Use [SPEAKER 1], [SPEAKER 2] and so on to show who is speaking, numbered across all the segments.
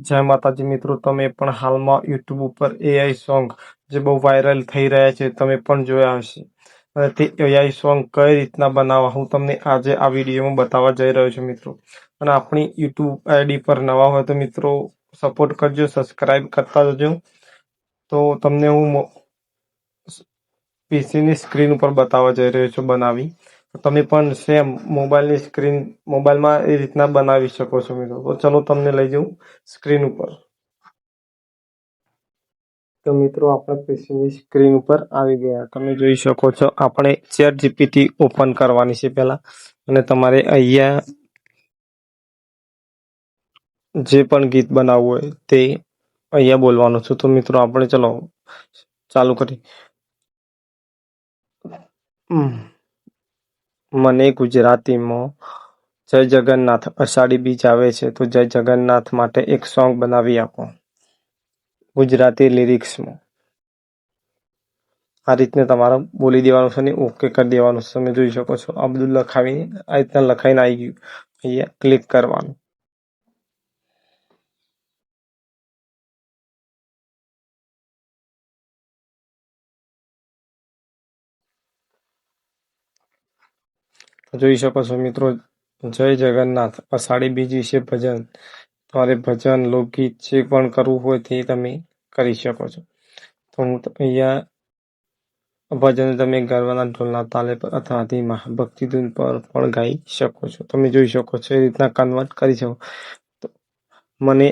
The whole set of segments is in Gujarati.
[SPEAKER 1] જય માતાજી મિત્રો, તમે પણ હાલમાં યુટ્યુબ ઉપર એઆઈ સોંગ જે બહુ વાયરલ થઈ રહ્યા છે તમે પણ જોયા હશે. અને તે એઆઈ સોંગ કઈ રીતના બનાવવા હું તમને આજે આ વિડીયોમાં બતાવવા જઈ રહ્યો છું મિત્રો. અને આપણી યુટ્યુબ આઈડી પર નવા હોય તો મિત્રો સપોર્ટ કરજો, સબસ્ક્રાઈબ કરતા જજો. તો તમને હું પીસીની સ્ક્રીન ઉપર બતાવવા જઈ રહ્યો છું બનાવી. તમે પણ સેમ મોબાઈલની સ્ક્રીન મોબાઈલમાં એ રીતના બનાવી શકો છો મિત્રો. તો ચલો તમને લઈ જાઉં સ્ક્રીન ઉપર. તો મિત્રો આપણે પીસીની સ્ક્રીન ઉપર આવી ગયા. તમે જોઈ શકો છો આપણે ચેટ જીપીટી ઓપન કરવાની છે પહેલા. અને તમારે અહીંયા જે પણ ગીત બનાવવું હોય તે અહીંયા બોલવાનું છે. તો મિત્રો આપણે ચલો ચાલુ કરી. મને ગુજરાતીમાં જય જગન્નાથ અષાઢી બીજ આવે છે તો જય જગન્નાથ માટે એક સોંગ બનાવી આપો ગુજરાતી લિરિક્સમાં. આ રીતને તમારે બોલી દેવાનું છે ને ઓકે કરી દેવાનું છે. તમે જોઈ શકો છો અબ્દુલ લખાવીને આ રીતના લખાઈને આવી ગયું. અહીંયા ક્લિક કરવાનું. જોઈ શકો છો મિત્રો જય જગન્નાથ અષાઢી બીજ વિશે ભજન. તમારે ભજન લોકગીત જે પણ કરવું હોય તે તમે કરી શકો છો. તો હું અહીંયા ભજન તમે ગરબાના ઢોલના તાલે પર અથવા ધીમા ભક્તિ ધૂન પર પણ ગાઈ શકો છો. તમે જોઈ શકો છો એ રીતના કન્વર્ટ કરી શકો. તો મને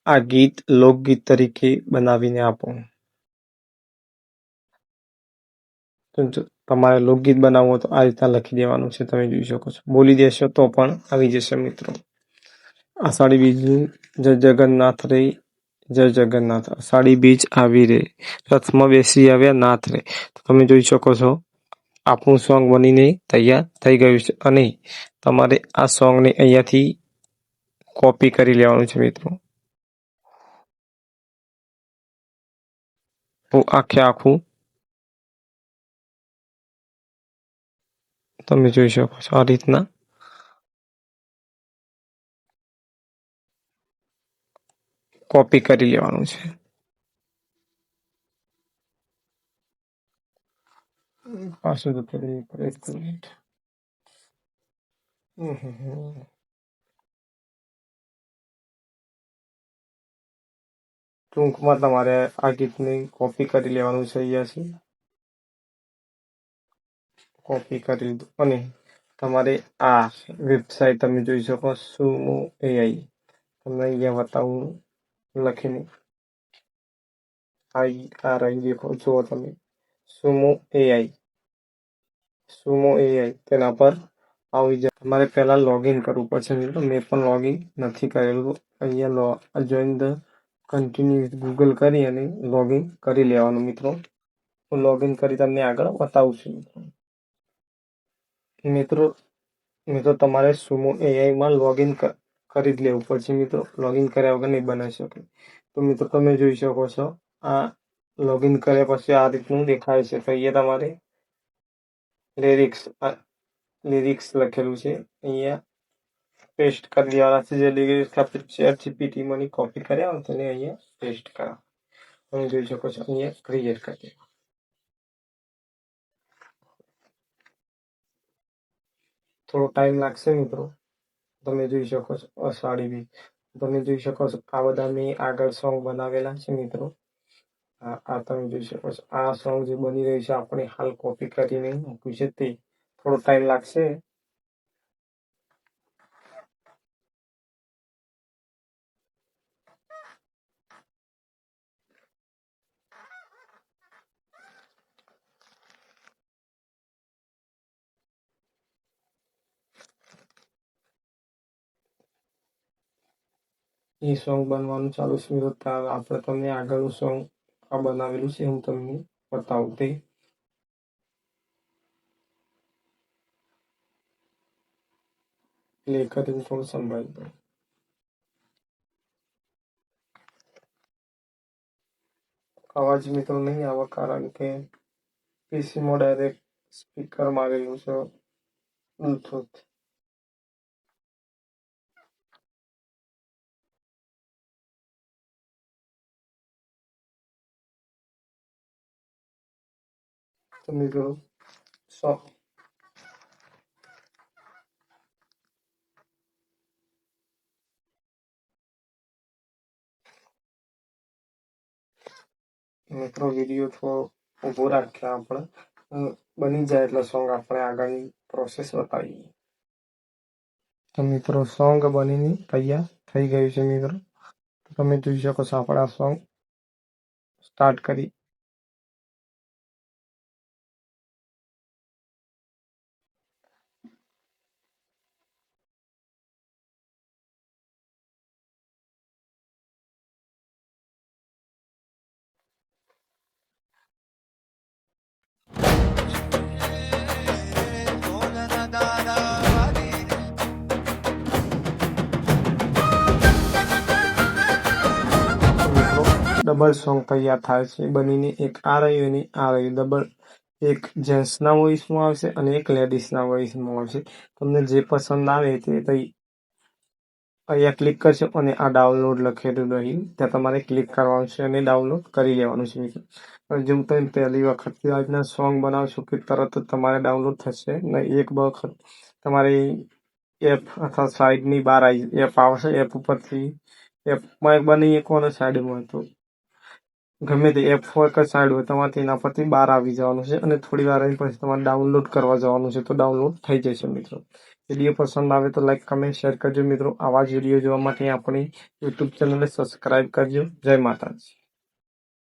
[SPEAKER 1] આ ગીત લોકગીત તરીકે બનાવીને આપો. તો તમારે લોકગીત બનાવવું હોય તો આ રીતના લખી દેવાનું છે. તમે જોઈ શકો છો. બોલી દેશો તો પણ આવી જશે મિત્રો. અષાઢી બીજ જય જગન્નાથ રે જય જગન્નાથ અષાઢી બીજ આવી રે રથમાં બેસી આવ્યા નાથ રે. તમે જોઈ શકો છો આપણું સોંગ બનીને તૈયાર થઈ ગયું છે. અને તમારે આ સોંગને અહીંયાથી કોપી કરી લેવાનું છે મિત્રો. તો આખું તમે જોઈ શકો છો આ રીતના કોપી કરી લેવાનું છે. પાછું જતું રહ્યું એક મિનિટ. ટૂંકમાં તમારે આ ગીતની કોપી કરી લેવાનું છે. અહીંયાથી કોપી કરી લીધું અને તમારે આ વેબસાઇટ તમે જોઈ શકો સુમો એઆઈ. તમને અહીંયા બતાવું લખીને આ રહી દેખો જુઓ તમે સુમો એઆઈ તેના પર આવી જાય. તમારે પહેલા લોગિન કરવું પડશે મિત્રો. મેં પણ લોગિન નથી કરેલું. અહીંયા જોઈન ધ કન્ટિન્યુ ગૂગલ કરી અને લોગિન કરી લેવાનું મિત્રો. હું લોગિન કરી તમને આગળ બતાવું છું મિત્રો તમારે સુમો એઆઈમાં લોગિન કરી જ લેવું પડશે મિત્રો. લોગિન કર્યા વગર નહીં બનાવી શકે. તો મિત્રો તમે જોઈ શકો છો આ લોગિન કર્યા પછી આ રીતનું દેખાય છે. તો અહીંયા તમારે લિરિક્સ લખેલું છે અહીંયા પેસ્ટ કરી દેવાના છે. જે લિરિક્સ આપણે ચેટ જીપીટીમાંની કોપી કર્યા હોય તેને અહીંયા પેસ્ટ કરા. તમે જોઈ શકો છો અહીંયા ક્રિએટ કરી દે. થોડો ટાઈમ લાગશે મિત્રો. તમે જોઈ શકો છો અષાઢી બીજ. તમે જોઈ શકો છો આ બધા મેં આગળ સોંગ બનાવેલા છે મિત્રો. આ તમે જોઈ શકો છો આ સોંગ જે બની રહ્યું છે આપણે હાલ કોપી કરીને મૂક્યું છે તે થોડો ટાઈમ લાગશે. એ સોંગ બનવાનું ચાલુ છે મિત્રો. આપણે તમને આગળનું સોંગ આ બનાવેલું છે હું તમને બતાવું તે. પ્લે કરીને થોડું સંભાળી દો. અવાજ મિત્રો નહીં આવે કારણ કે પીસીમાં ડાયરેક્ટ સ્પીકર મારેલું છે બ્લુટૂથ. તો મિત્રો સો મિત્રો વિડીયો થોડો ઊભો રાખ્યો આપણે બની જાય એટલે સોંગ આપણે આગળની પ્રોસેસ બતાવીએ. તો મિત્રો સોંગ બનીને તૈયાર થઈ ગયું છે મિત્રો. તમે જોઈ શકો છો આપણા સોંગ સ્ટાર્ટ કરી. ડબલ સોંગ તૈયાર થાય છે બનીને. એક આ રહ્યું અને આ રહ્યું ડબલ. એક જેન્ટ્સના વોઇસમાં આવશે અને એક લેડીઝના વોઇસમાં આવશે. તમને જે પસંદ આવે તે અહીંયા ક્લિક કરશો અને આ ડાઉનલોડ લખેલું રહ્યું ત્યાં તમારે ક્લિક કરવાનું છે અને ડાઉનલોડ કરી લેવાનું છે મિત્રો. જો તમે પહેલી વખત આજના સોંગ બનાવશો કે તરત જ તમારે ડાઉનલોડ થશે ને એક વખત તમારી એપ અથવા સાઇડની બહાર એપ આવશે. એપ ઉપરથી એપમાં બની કોને સાઈડમાં તો ગમે તે એપ હોય કે સાઈડ હોય તમારે તેના પરથી બહાર આવી જવાનું છે અને થોડી વાર પછી તમારે ડાઉનલોડ કરવા જવાનું છે તો ડાઉનલોડ થઈ જશે મિત્રો. વિડીયો પસંદ આવે તો લાઈક કમેન્ટ શેર કરજો મિત્રો. આવા જ વિડીયો જોવા માટે આપણી યુટ્યુબ ચેનલને સબસ્ક્રાઈબ કરજો. જય માતાજી.